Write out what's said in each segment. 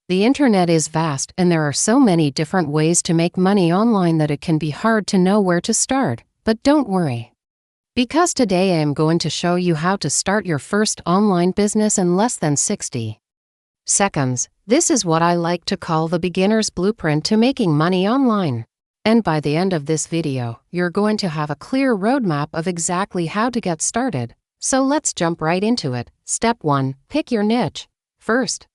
The internet is vast and there are so many different ways to make money online that it can be hard to know where to start, but don't worry. Because today I am going to show you how to start your first online business in less than 60 seconds. This is what I like to call the beginner's blueprint to making money online. And by the end of this video, you're going to have a clear roadmap of exactly how to get started. So let's jump right into it. Step 1. Pick your niche. First,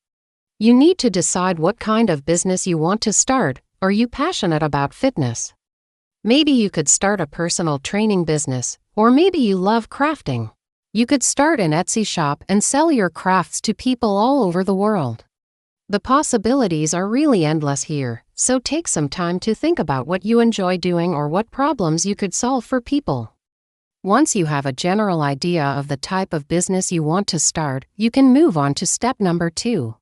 you need to decide what kind of business you want to start. Are you passionate about fitness? Maybe you could start a personal training business, or maybe you love crafting. You could start an Etsy shop and sell your crafts to people all over the world. The possibilities are really endless here, so take some time to think about what you enjoy doing or what problems you could solve for people. Once you have a general idea of the type of business you want to start, you can move on to step number 2.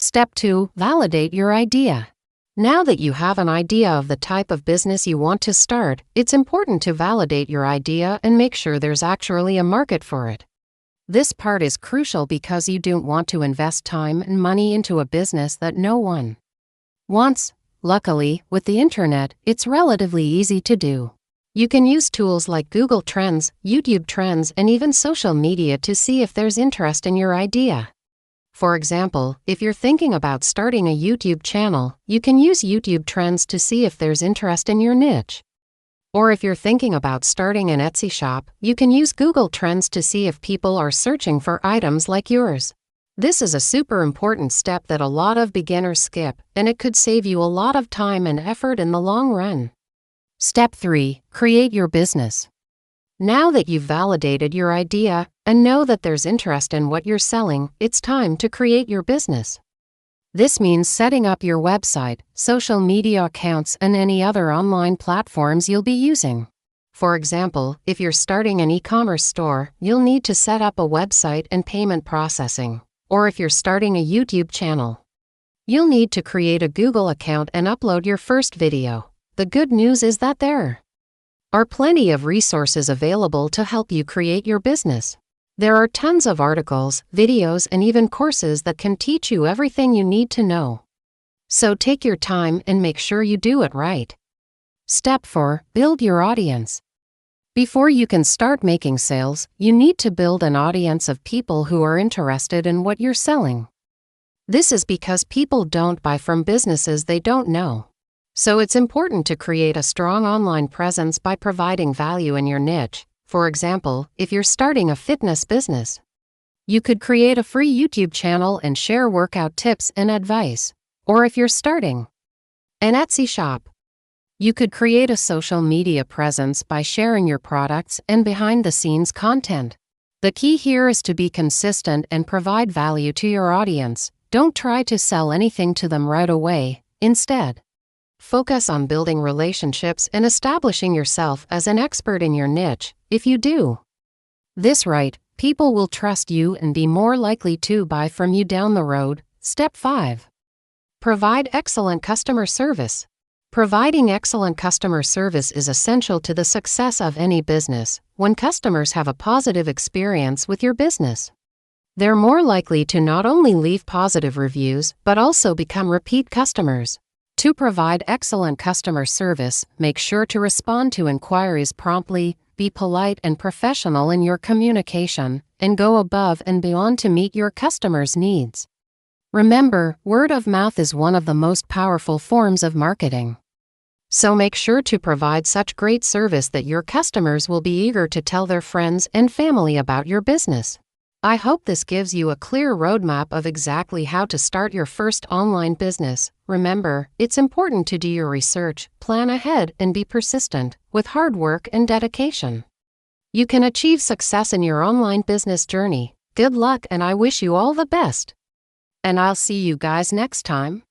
Step 2. Validate your idea. Now that you have an idea of the type of business you want to start, it's important to validate your idea and make sure there's actually a market for it. This part is crucial because you don't want to invest time and money into a business that no one wants. Luckily, with the internet, it's relatively easy to do. You can use tools like Google Trends, YouTube Trends, and even social media to see if there's interest in your idea. For example, if you're thinking about starting a YouTube channel, you can use YouTube Trends to see if there's interest in your niche. Or if you're thinking about starting an Etsy shop, you can use Google Trends to see if people are searching for items like yours. This is a super important step that a lot of beginners skip, and it could save you a lot of time and effort in the long run. Step 3. Create your business. Now that you've validated your idea and know that there's interest in what you're selling, it's time to create your business. This means setting up your website, social media accounts, and any other online platforms you'll be using. For example, if you're starting an e-commerce store, you'll need to set up a website and payment processing. Or if you're starting a YouTube channel, you'll need to create a Google account and upload your first video. The good news is that there are plenty of resources available to help you create your business. There are tons of articles, videos, and even courses that can teach you everything you need to know. So take your time and make sure you do it right. Step 4. Build your audience. Before you can start making sales, you need to build an audience of people who are interested in what you're selling. This is because people don't buy from businesses they don't know. So it's important to create a strong online presence by providing value in your niche. For example, if you're starting a fitness business, you could create a free YouTube channel and share workout tips and advice. Or if you're starting an Etsy shop, you could create a social media presence by sharing your products and behind-the-scenes content. The key here is to be consistent and provide value to your audience. Don't try to sell anything to them right away. Instead, focus on building relationships and establishing yourself as an expert in your niche. If you do this right, people will trust you and be more likely to buy from you down the road. Step 5. Provide excellent customer service. Providing excellent customer service is essential to the success of any business. When customers have a positive experience with your business, they're more likely to not only leave positive reviews, but also become repeat customers. To provide excellent customer service, make sure to respond to inquiries promptly, be polite and professional in your communication, and go above and beyond to meet your customers' needs. Remember, word of mouth is one of the most powerful forms of marketing. So make sure to provide such great service that your customers will be eager to tell their friends and family about your business. I hope this gives you a clear roadmap of exactly how to start your first online business. Remember, it's important to do your research, plan ahead, and be persistent. With hard work and dedication, you can achieve success in your online business journey. Good luck, and I wish you all the best. And I'll see you guys next time.